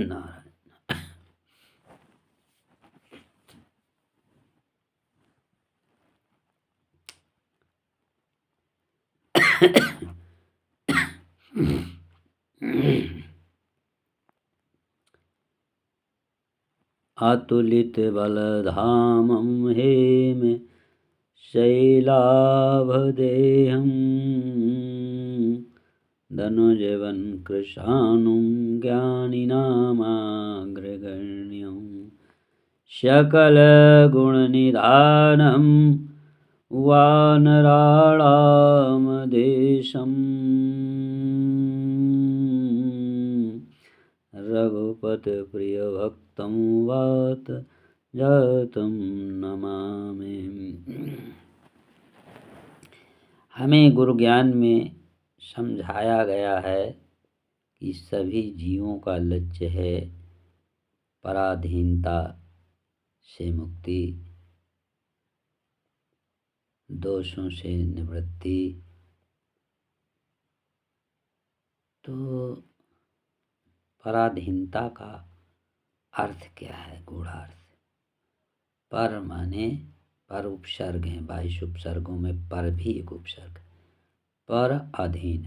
नारायण। अतुलित बलधामं हेम शैलाभदेहं धनुजवन कृशानुं ज्ञानिनामाग्रगण्यं सकलगुणनिधानं वानराणामधीशम् रघुपतिप्रियभक्तं वात जातं नमामि। हमें गुरु ज्ञान में समझाया गया है कि सभी जीवों का लक्ष्य है पराधीनता से मुक्ति, दोषों से निवृत्ति। तो पराधीनता का अर्थ क्या है? गूढ़ार्थ। पर माने पर उपसर्ग है, 22 उपसर्गों में पर भी एक उपसर्ग। पर अधीन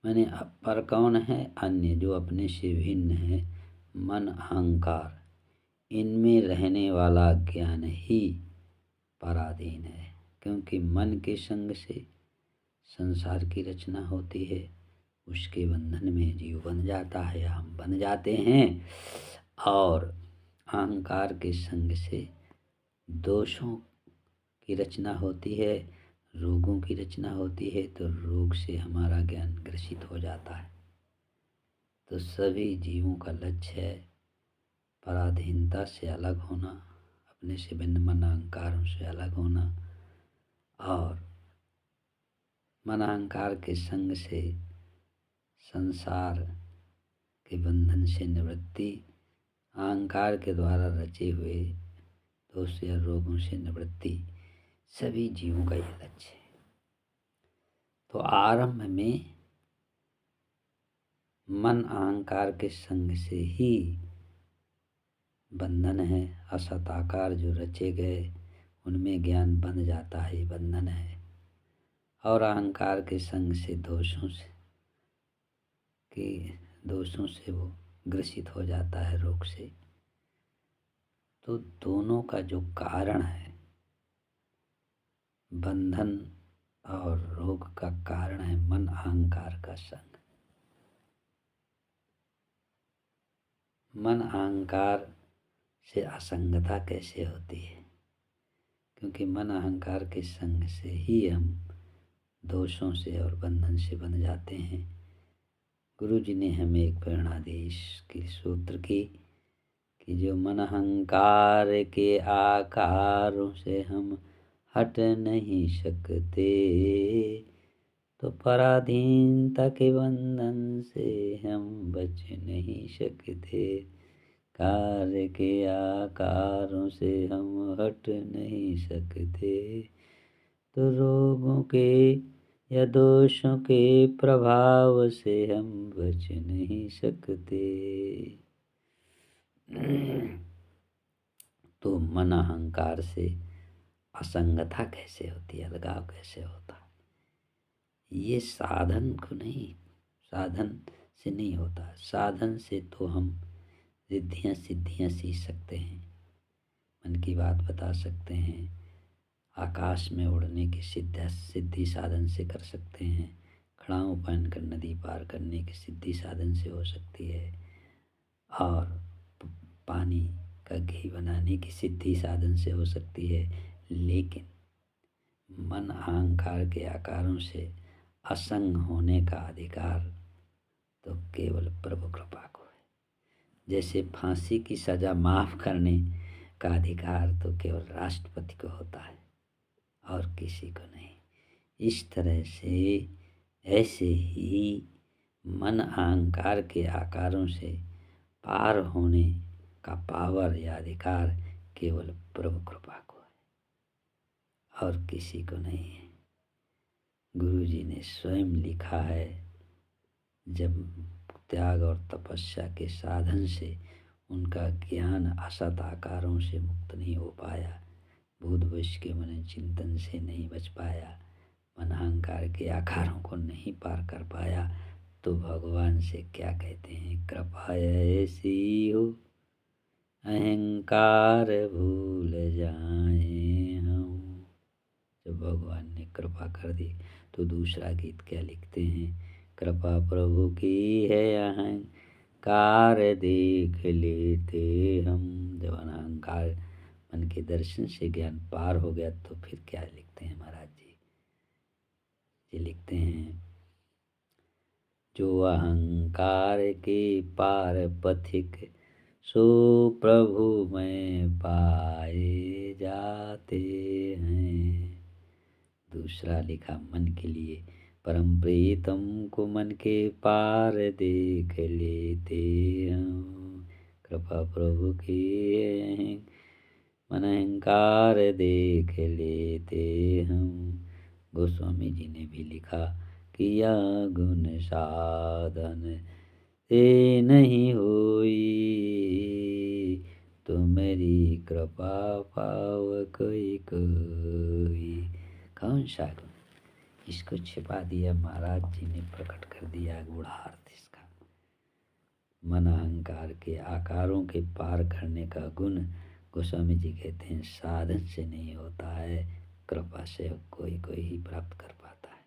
माने पर कौन है? अन्य, जो अपने से भिन्न है। मन अहंकार, इनमें रहने वाला ज्ञान ही पराधीन है, क्योंकि मन के संग से संसार की रचना होती है। उसके बंधन में जीव बन जाता है या हम बन जाते हैं, और अहंकार के संग से दोषों की रचना होती है, रोगों की रचना होती है। तो रोग से हमारा ज्ञान ग्रसित हो जाता है। तो सभी जीवों का लक्ष्य है पराधीनता से अलग होना, अपने से भिन्न मन अहंकारों से अलग होना, और मन अहंकार के संग से संसार के बंधन से निवृत्ति, अहंकार के द्वारा रचे हुए दोष या रोगों से निवृत्ति, सभी जीवों का यह लक्ष्य है। तो आरंभ में मन अहंकार के संग से ही बंधन है। असत आकार जो रचे गए उनमें ज्ञान बन जाता है, बंधन है। और अहंकार के संग से दोषों से वो ग्रसित हो जाता है, रोग से। तो दोनों का जो कारण है, बंधन और रोग का कारण है मन अहंकार का संग। मन अहंकार से असंगता कैसे होती है? क्योंकि मन अहंकार के संग से ही हम दोषों से और बंधन से बन जाते हैं। गुरु जी ने हमें एक प्रेरणादेश की सूत्र की कि जो मन अहंकार के आकारों से हम हट नहीं सकते, तो पराधीनता के बंधन से हम बच नहीं सकते। कार्य के आकारों से हम हट नहीं सकते, तो रोगों के या दोषों के प्रभाव से हम बच नहीं सकते। तो मन अहंकार से असंगता कैसे होती है, अलगाव कैसे होता है? ये साधन से नहीं होता। साधन से तो हम रिद्धियाँ सिद्धियाँ सीख सकते हैं, मन की बात बता सकते हैं, आकाश में उड़ने की सिद्धि साधन से कर सकते हैं, खड़ाऊँ पहनकर नदी पार करने की सिद्धि साधन से हो सकती है, और पानी का घी बनाने की सिद्धि साधन से हो सकती है। लेकिन मन अहंकार के आकारों से असंग होने का अधिकार तो केवल प्रभु कृपा को है। जैसे फांसी की सज़ा माफ़ करने का अधिकार तो केवल राष्ट्रपति को होता है और किसी को नहीं। इस तरह से ऐसे ही मन अहंकार के आकारों से पार होने का पावर या अधिकार केवल प्रभु कृपा को है और किसी को नहीं है। गुरु जी ने स्वयं लिखा है, जब त्याग और तपस्या के साधन से उनका ज्ञान असत आकारों से मुक्त नहीं हो पाया, भूत भविष्य के मन चिंतन से नहीं बच पाया, मन अहंकार के आकारों को नहीं पार कर पाया, तो भगवान से क्या कहते हैं, कृपा ऐसी हो अहंकार भूल जाए हम। जब भगवान ने कृपा कर दी तो दूसरा गीत क्या लिखते हैं, कृपा प्रभु की है अहंकार देख लेते हम। जब अहंकार मन के दर्शन से ज्ञान पार हो गया तो फिर क्या लिखते हैं महाराज जी, ये लिखते हैं, जो अहंकार के पार पथिक सो प्रभु में पाए जाते हैं। दूसरा लिखा मन के लिए, परम प्रीतम को मन के पार देख लेते हम। कृपा प्रभु की है मन अहंकार देख लेते हम। गोस्वामी जी ने भी लिखा, किया गुण साधन से नहीं होई, तो मेरी कृपा पाव कोई कोई। कौन सा गुण, इसको छिपा दिया महाराज जी ने, प्रकट कर दिया गूढ़ार्थ इसका। मन अहंकार के आकारों के पार करने का गुण गोस्वामी जी कहते हैं साधन से नहीं होता है, कृपा से कोई कोई ही प्राप्त कर पाता है।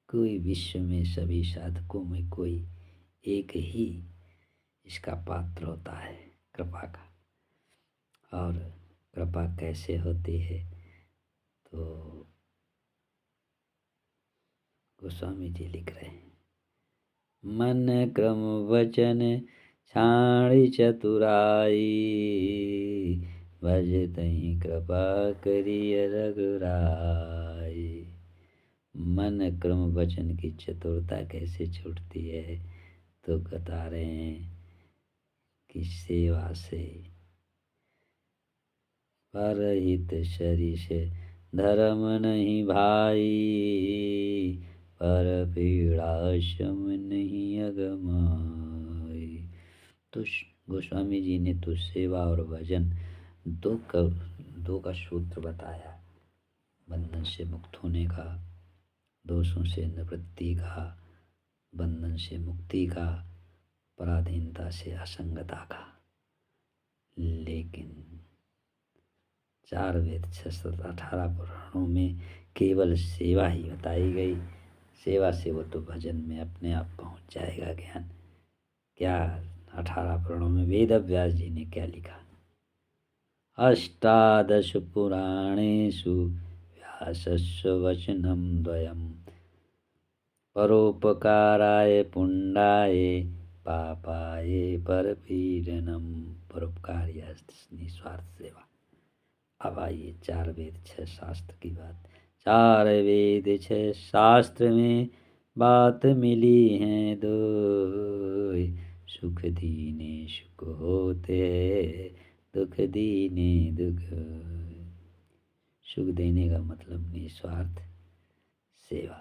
कोई विश्व में सभी साधकों में कोई एक ही इसका पात्र होता है कृपा का। और कृपा कैसे होती है, तो गोस्वामी जी लिख रहे हैं, मन क्रम वचन छाणी चतुराई, भज तहीं कृपा करिय रघुराई। मन क्रम वचन की चतुरता कैसे छूटती है, तो बता रहे हैं कि सेवा से, परहित शरीर धर्म नहीं भाई, पर पीड़ा शम नहीं अगमाई। तो गोस्वामी जी ने तो सेवा और भजन दो का सूत्र बताया, बंधन से मुक्त होने का, दोषों से निवृत्ति का, बंधन से मुक्ति का, पराधीनता से असंगता का। लेकिन 4 वेद 618 पुराणों में केवल सेवा ही बताई गई। सेवा से वो तो भजन में अपने आप पहुंच जाएगा ज्ञान। क्या 18 पुराणों में वेद व्यास जी ने क्या लिखा, अष्टादश पुराणेषु व्यासस्य वचनं द्वयम्, परोपकाराय पुण्डाय पापाय परपीडनम। परोपकार या निस्वार्थ सेवा। अब आइए 4 वेद 6 शास्त्र की बात। 4 वेद 6 शास्त्र में बात मिली है दो, सुख दीने सुख होते, दुख दीने दुख। सुख देने का मतलब निस्वार्थ सेवा।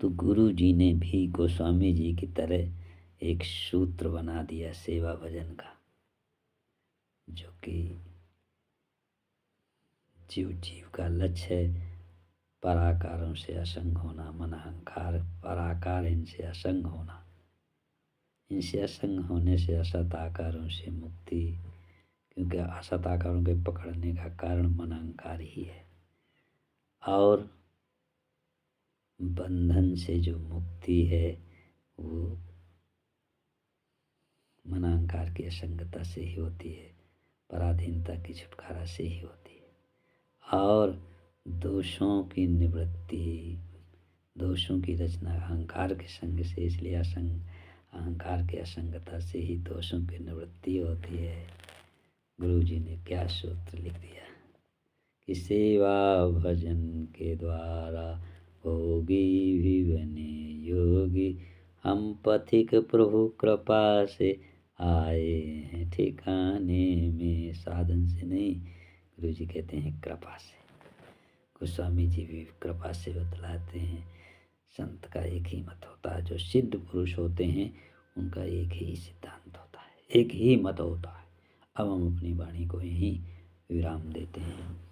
तो गुरु जी ने भी गोस्वामी जी की तरह एक सूत्र बना दिया सेवा भजन का, जो कि जीव का लक्ष्य है पराकारों से असंग होना, मन अहंकार पराकार इनसे असंग होना, इनसे असंग होने से असत आकारों से मुक्ति, क्योंकि असत आकारों के पकड़ने का कारण मन अहंकार ही है। और बंधन से जो मुक्ति है वो मन अहंकार की असंगता से ही होती है, पराधीनता की छुटकारा से ही होती है। और दोषों की निवृत्ति, दोषों की रचना अहंकार के संग से, इसलिए अहंकार की असंगता से ही दोषों की निवृत्ति होती है। गुरु जी ने क्या सूत्र लिख दिया कि सेवा भजन के द्वारा होगी भी बने योगी, हम पथिक प्रभु कृपा से आए हैं ठिकाने में, साधन से नहीं। गुरु जी कहते हैं कृपा से। गोस्वामी जी भी कृपा से बतलाते हैं, संत का एक ही मत होता है। जो सिद्ध पुरुष होते हैं उनका एक ही सिद्धांत होता है, एक ही मत होता है। अब हम अपनी वाणी को यहीं विराम देते हैं।